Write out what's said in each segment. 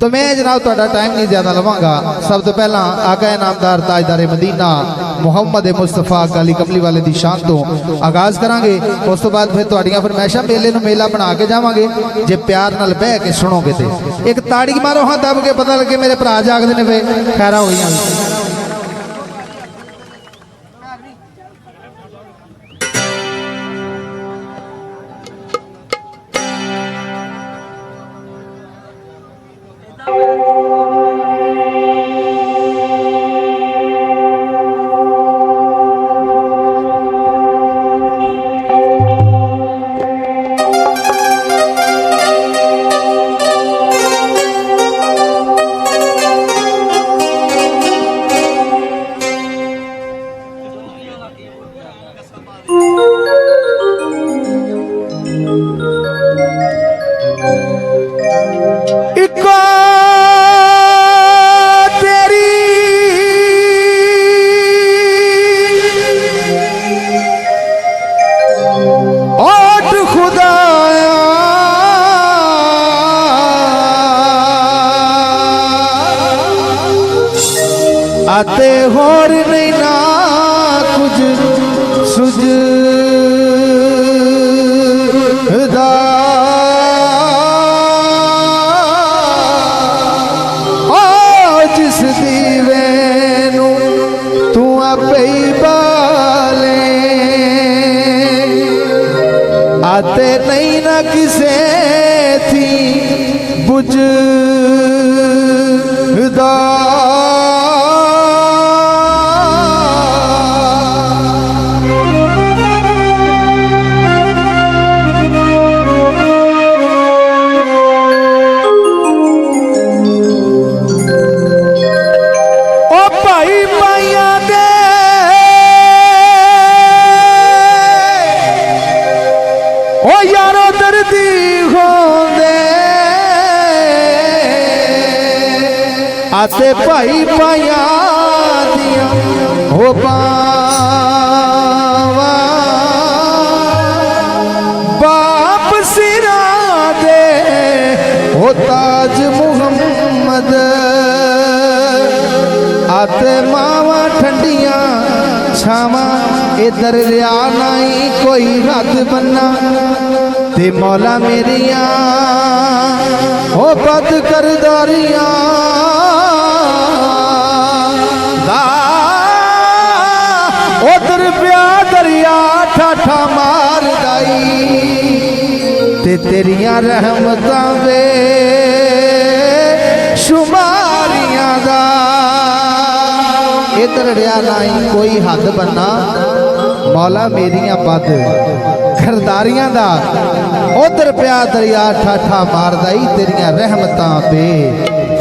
तो मैं जनाब थोड़ा टाइम नहीं ज़्यादा लवांगा। सब तो पहला आका इनामदार ताजदार मदीना मुहम्मद मुस्तफा अली कमली वाले की शान तो आगाज करांगे। उस तो बाद फिर तुहाड़ियां फरमाइशां मेले नूं मेला बना के जावांगे। जे प्यार नाल बह के सुनोगे तो एक ताड़ी मारो हाँ दब के पता लगे मेरे भरा जागदे ने वे खैरा होईयां। आते होर नहीं ना कुछ सुझदा ओ जिस दीवे नू तू आपे ही बाले आते नहीं ना किसे थी बुझदा आते भाई पाया दिया हो पावा बाप सिरा दे हो ताज मुहम्मद आते मावा ठंडिया छावा इधर लिया नहीं कोई हद बन्ना ते मौला मेरिया हो बद करदारिया उधर प्या दरिया ठाठा मार दाई ते तेरिया रहमतां वे शुमारियां दा इधर रिया नहीं कोई हद बन्ना मौला मेरिया बद खरदारियां दा उधर प्या दरिया ठाठा मार दाई तेरिया रहमतां वे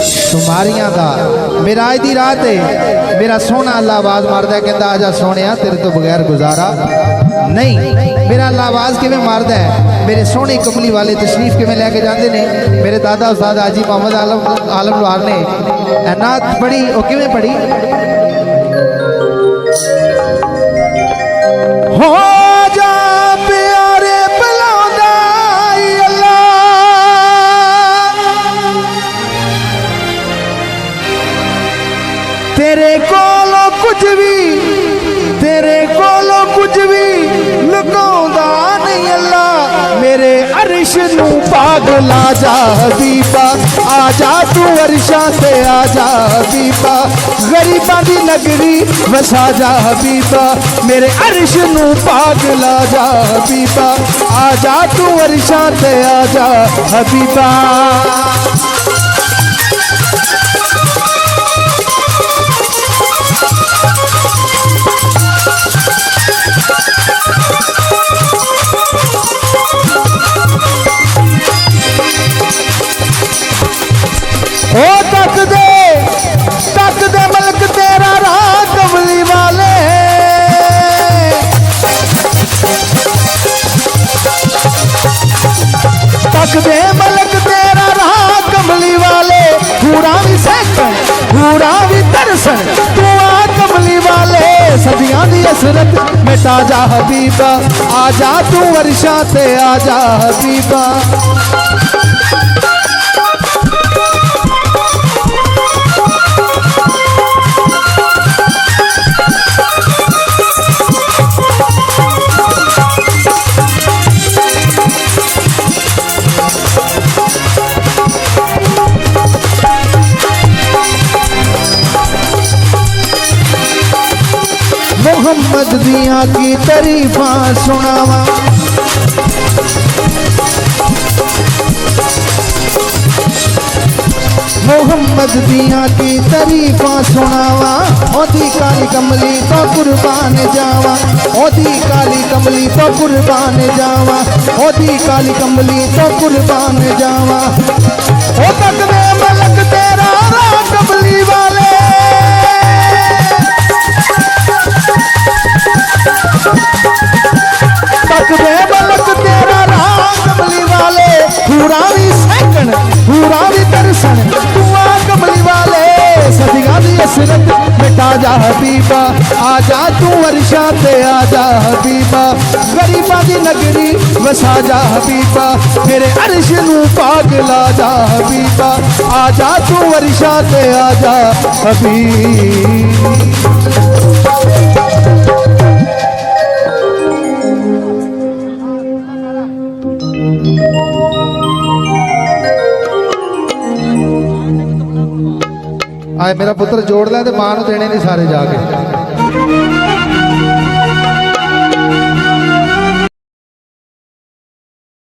शुमारियां दा। मेरा अज दी रात है मेरा सोना अल्लाह आवाज मारदा है कहंदा आजा सोहणिया तेरे तो बगैर गुजारा नहीं। मेरा अल्लाह आवाज किवें मारदा है मेरे सोहने कमली वाले तशरीफ किवें लैके जांदे ने। मेरे दादा उस्ताद हाजी मोहम्मद आलम लोहार ने नात पढ़ी वो किवें पढ़ी हो जा प्यारे बुलांदा अल्लाह तेरे कोलो कुछ भी लुकाउंदा नहीं अल्लाह मेरे अरश नू पागला जा हबीबा आजा तू अरशा से आजा हबीबा गरीबां दी नगरी वसा जा हबीबा मेरे अरश नू पागला जा हबीबा आजा तू अरशा से आजा हबीबा। ओ तक दे मलक तेरा राह कमली वाले तक दे मलक तेरा राह कमली वाले पूरा भी सहकन पूरा भी तरसन तू आ कमली वाले सदियां दी असरत मिटा जा हबीबा आजा तू वर्षा ते आजा हबीबा। दियां की तारीफां सुनावा। मोहम्मद दियां की तारीफां सुनावा। ओदी काली कमली तो कुर्बान जावा, ओदी काली कमली तो कुर्बान जावा, ओदी काली कमली तो कुर्बान जावा। ओ तक दे मलक तेरा राह कमली वाले, तक दे मलक तेरा राह कमली वाले। पूरा भी सैकन पूरा भी दर्शन दुआ कमली वाले। सदिया दी असरत मिटा जा हबीबा, आजा तू वर्षा ते आजा हबीबा। गरीबां दी नगरी वसा जा हबीबा, मेरे अर्श नू पागला जा हबीबा। आजा तू वर्षा ते आजा हबीबा। आए मेरा पुत्र जोड़ लै ते मां नूं देने नहीं सारे जाके।